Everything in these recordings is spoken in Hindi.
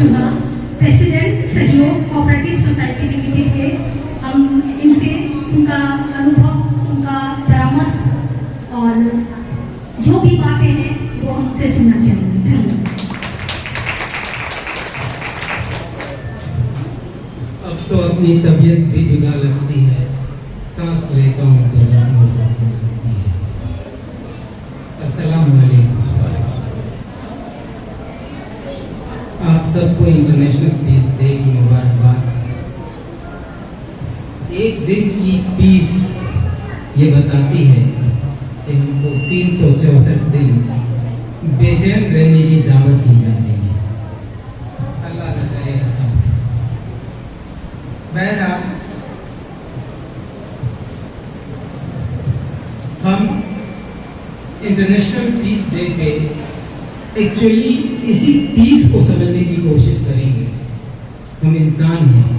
चुना, प्रेसिडेंट सहयोग कोऑपरेटिव सोसाइटी लिमिटेड के। हम इनसे उनका अनुभव, उनका परामर्श और जो भी बातें हैं वो हमसे सुनना चाहेंगे। धन्यवाद। अब तो अपनी तबीयत भी जुदा लगती है, सांस लेता हूँ तो लगती है। अस्सलाम वालेकुम। आप सबको इंटरनेशनल पीस डे की मुबारकबाद। एक दिन की पीस ये बताती है कि हमको 364 दिन बेचैन रहने की दावत दी जाती है। अल्लाह न करे ऐसा। बहरहाल हम इंटरनेशनल पीस डे पे एक्चुअली इसी पीस को समझने की कोशिश करेंगे। हम इंसान हैं,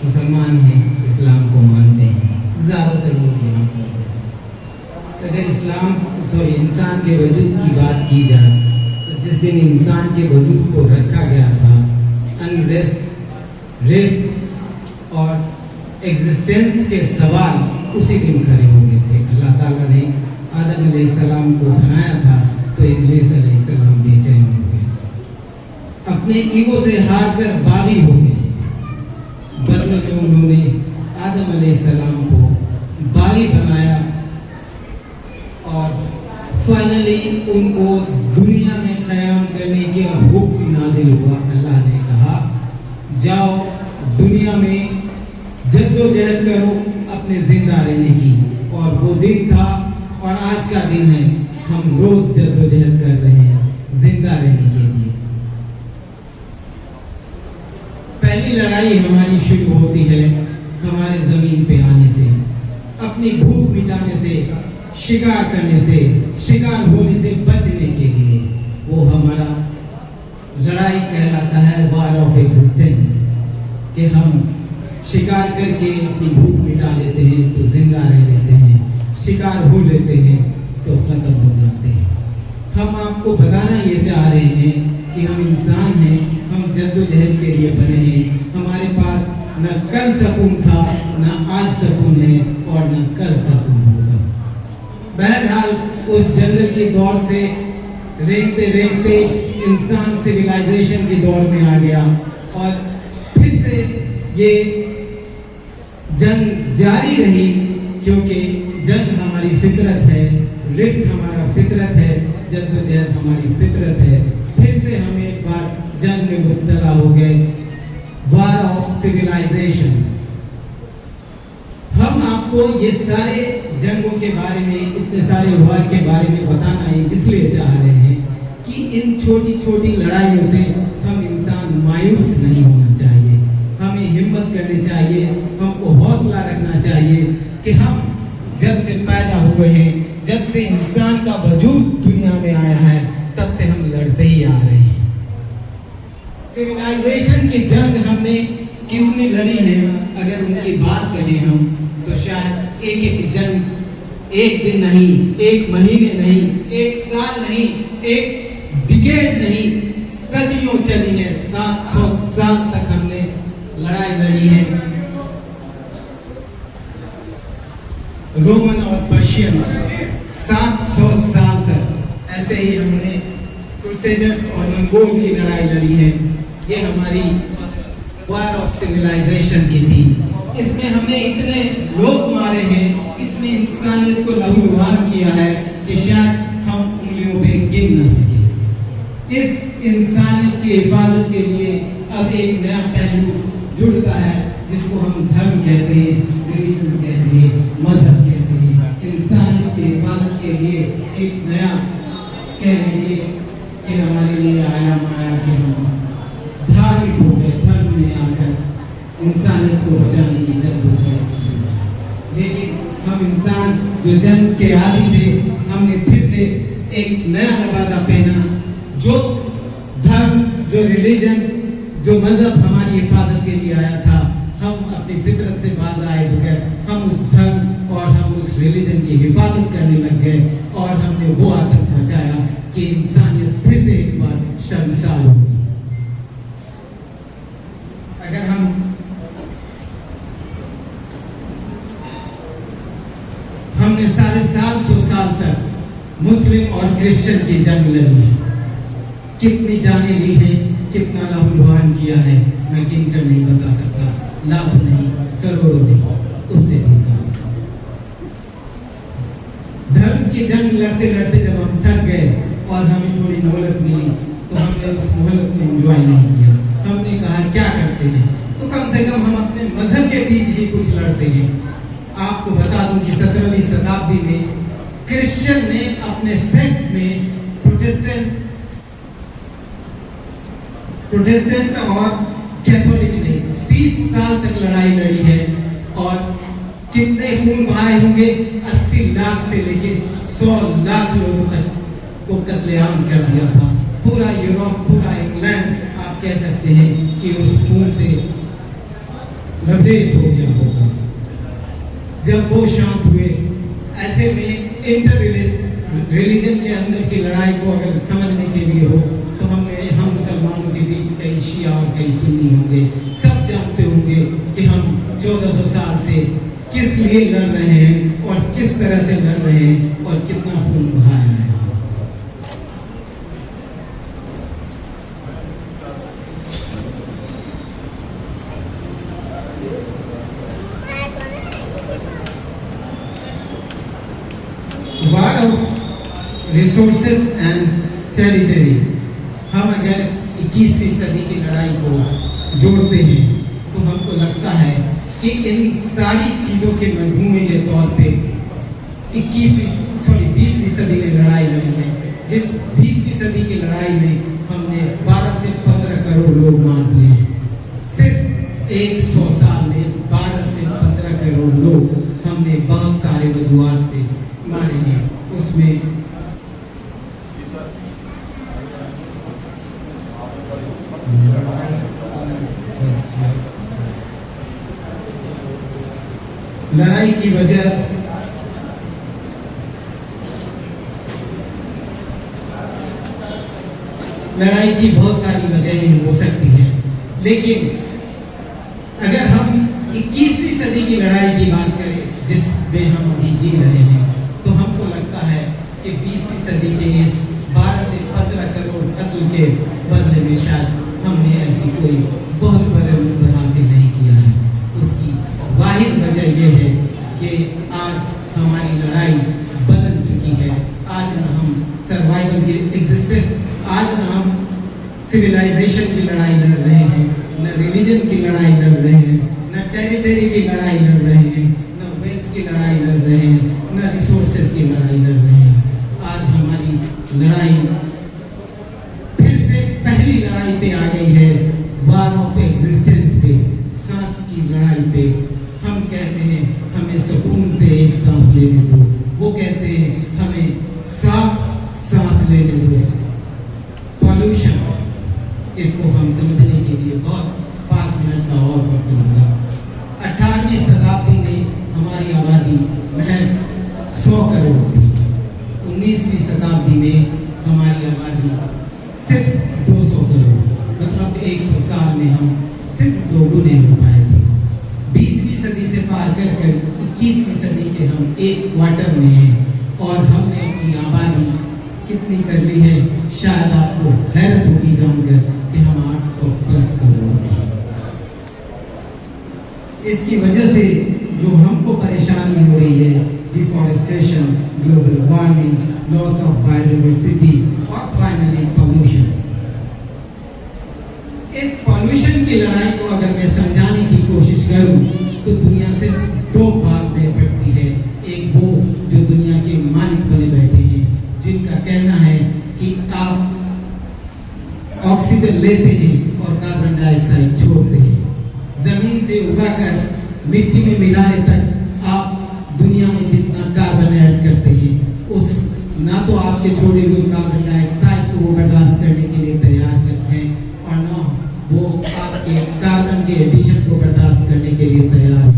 मुसलमान हैं, इस्लाम को मानते हैं, ज़्यादातर लोग यहाँ पर। अगर इंसान के वजूद की बात की जाए तो जिस दिन इंसान के वजूद को रखा गया था, अनरेस्ट, रिफ्ट और एग्जिस्टेंस के सवाल उसी दिन खड़े हो गए थे। अल्लाह ताला ने आदम अलैहिस्सलाम को बनाया था तो इब्लीस अलैहिस्सलाम बेचैन हो गए, अपने ईगो से हार कर बागी हो गए। बदले में उन्होंने आदम अलैहिस्सलाम को बागी बनाया और फाइनली उनको दुनिया में क़याम करने के हुक्म नाज़िल हुआ। अल्लाह ने कहा, जाओ दुनिया में जद्दोजहद करो अपने जिंदा रहने की। और वो दिन था और आज का दिन है, हम रोज जद्दोजहद कर रहे हैं जिंदा रहने के लिए। पहली लड़ाई हमारी शुरू होती है हमारे जमीन पे आने से, अपनी भूख मिटाने से, शिकार करने से, शिकार होने से बचने के लिए। वो हमारा लड़ाई कहलाता है वार ऑफ एग्जिस्टेंस, कि हम शिकार करके अपनी भूख मिटा लेते हैं तो जिंदा रह लेते हैं, शिकार हो लेते हैं तो खत्म हो जाते हैं। हम आपको बताना ये चाह रहे हैं कि हम इंसान हैं, हम जद्दोजहद के लिए बने हैं। हमारे पास न कल सुकून था, न आज सुकून है और न कल सुकून होगा। बहरहाल उस जंगल के दौर से रेंगते रेंगते इंसान सिविलाइजेशन के दौर में आ गया और फिर से ये जंग जारी रही, क्योंकि जंग हमारी फितरत है, रिफ्ट हमारा फितरत है, जद्दोजहद हमारी फितरत है। फिर से हम एक बार जंग में मुब्तला हो गए, वार ऑफ सिविलाइजेशन। हम आपको ये सारे जंगों के बारे में, इतने सारे वार के बारे में बताना इसलिए चाह रहे हैं कि इन छोटी छोटी लड़ाइयों से हम इंसान मायूस नहीं होना चाहिए। हमें हिम्मत करनी चाहिए, हमको हौसला रखना चाहिए कि हम जब से पैदा हुए हैं, जब से इंसान का वजूद दुनिया में आया है, तब से हम लड़ते ही आ रहे हैं। सिविलाइजेशन की जंग हमने कितनी लड़ी है, अगर उनकी बात करें हम तो शायद एक एक जंग एक दिन नहीं, एक महीने नहीं, एक साल नहीं, एक डिकेड नहीं, सदियों चली है। 700 साल तक हमने लड़ाई लड़ी है। रोमन और पर्शियन 700 साल तक ऐसे ही हमने क्रूसेडर्स और मंगोल की लड़ाई लड़ी है। ये हमारी वार ऑफ सिविलाइजेशन की थी। इसमें हमने इतने लोग मारे हैं, इतनी इंसानियत को लहूलुहान किया है कि शायद हम उंगलियों पे गिन न सके। इस इंसानियत की हिफाजत के लिए अब एक नया पहलू जुड़ता है, जिसको हम धर्म कहते हैं, रिलीजन कहते हैं, मजहब कहते हैं। इंसानियत की हिफाजत के लिए एक नया कह लीजिए कि हमारे लिए आयाम आया कि हम धार्मिक हो गए, धर्म में आकर इंसानियत को बचाने की जद्दोजहद शुरू। लेकिन हम इंसान जो जन्म के आदी थे, हमने फिर से एक नया लबादा पहना। जो धर्म, जो रिलीजन, जो मजहब हमारी हिफाजत के लिए आया था, हम अपनी फितरत से बाज आए बगैर हम उस धर्म और हम उस रिलीजन की हिफाजत करने लग गए और हमने वो आतंक मचाया कि इंसानियत फिर से एक बार शर्मसार होगी। हमने 750 साल तक मुस्लिम और क्रिश्चियन की जंग लड़ी है। कितनी जानें ली है, कितना लहूलुहान किया है, मैं गिनकर नहीं बता सकता। लाखों नहीं, करोड़ों नहीं, उससे भी ज्यादा। धर्म की जंग लड़ते लड़ते जब हम थक गए और हमें थोड़ी मोहलत मिली, तो हमने उस मोहलत को एंजॉय नहीं किया। हमने कहा क्या करते हैं, तो कम से कम हम अपने मजहब के बीच ही कुछ लड़ते हैं। आपको बता दूं कि 17वीं शताब्दी में क्रिश्चियन ने अपने सेक्ट में प्रोटेस्टेंट और कैथोलिक ने 30 साल तक लड़ाई लड़ी है। और कितने खून बहाए होंगे, 80 लाख से लेके 100 लाख लोगों तक को कत्लेआम कर दिया था। पूरा यूरोप, पूरा इंग्लैंड आप कह सकते हैं कि उस खून से लबरेज हो गया होगा। जब वो शांत हुए, ऐसे में इंटर रिलीजन के अंदर की लड़ाई को अगर समझने के लिए हो तो हम मुसलमानों के बीच कई शिया और कई सुन्नी होंगे। सब जानते होंगे कि हम 1400 साल से किस लिए लड़ रहे हैं और किस तरह से लड़ रहे हैं और कितना खून बहाया है। War of resources and territory। हम अगर 21वीं सदी की लड़ाई को जोड़ते हैं तो हमको लगता है कि इन सारी चीजों के मजमूए के तौर पे 20वीं सदी में लड़ाई लड़ी है। जिस 20वीं सदी की लड़ाई में हमने 12 से 15 करोड़ लोग मार दिए हैं। सिर्फ 100 साल में 12 से 15 करोड़ लोग हमने बहुत सारे वजूहात से मारे हैं। उसमें लड़ाई की वजह लड़ाई की बहुत सारी वजहें हो सकती हैं, लेकिन अगर हम 21वीं सदी की लड़ाई की बात करें जिसमें हम अभी जी रहे हैं, तो हमको लगता है कि 20वीं सदी के इस 12 से 15 करोड़ कत्ल के बदले में शायद हमने ऐसी कोई बहुत बड़े लक्ष्य हासिल नहीं किया है। उसकी वाहिद वजह यह है कि आज हमारी लड़ाई बदल चुकी है। आज न हम सर्वाइवल की एग्जिस्टेंस, आज न हम सिविलाइजेशन की लड़ाई लड़ रहे हैं, न रिलीजन की लड़ाई लड़ रहे हैं, न टेरिटरी की लड़ाई लड़ रहे हैं, न वेल्थ की लड़ाई लड़ रहे हैं, न रिसोर्सेज की लड़ाई लड़ रहे हैं। आज हमारी लड़ाई फिर से पहली लड़ाई पे आ गई है, वार ऑफ एग्जिस्टेंस पे, सांस की लड़ाई पे। हम कहते हैं हमें सुकून से एक सांस लेने दो, वो कहते हैं हमें साफ सांस लेने दो। पॉल्यूशन, इसको हम समझने के लिए बहुत 5 मिनट का और वक्त लूंगा। 18वीं शताब्दी में हमारी आबादी महज 100 करोड़ थी। 19वीं शताब्दी में हमारी आबादी सिर्फ 200 करोड़, मतलब 100 साल में हम सिर्फ 2 गुने हो पाए थे। 20वीं सदी से पार कर 21वीं सदी के हम 1 क्वार्टर में हैं और हमने अपनी आबादी कितनी कर ली है, शायद आपको हैरत होगी जानकर कि हम 800 प्लस करोड़ हैं। इसकी वजह से जो हमको परेशानी हो रही है, deforestation, global warming, loss of biodiversity और फाइनली पॉल्यूशन। इस पॉल्यूशन की लड़ाई को अगर मैं समझाने की कोशिश करूं तो दुनिया से 2 भाग में बढ़ती है। एक वो जो दुनिया के मालिक बने बैठे हैं, जिनका कहना है कि आप ऑक्सीजन लेते हैं और कार्बन डाइऑक्साइड छोड़ते हैं। जमीन से उगाकर मिट्टी में मिलाने तक आप दुनिया में जितना कार्बन ऐड करते हैं, उस ना तो आपके छोड़े हुए कार्बन डाइऑक्साइड को वो बर्दाश्त करने के लिए तैयार करते हैं और ना वो आपके कार्बन के एडिशन को बर्दाश्त करने के लिए तैयार है।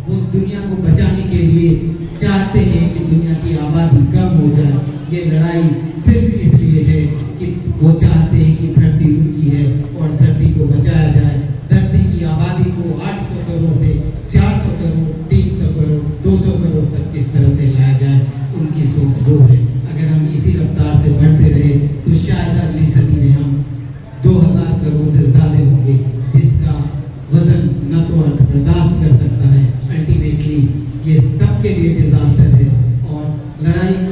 वो दुनिया को बचाने के लिए चाहते हैं कि दुनिया की आबादी कम हो जाए। ये लड़ाई सिर्फ इसलिए है कि वो चाहते हैं कि धरती उनकी है और धरती को बचाया जाए। धरती की आबादी को 800 करोड़ से 400 करोड़, 300 करोड़, 200 करोड़ तक किस तरह से लाया लिए डिजास्टर है और लड़ाई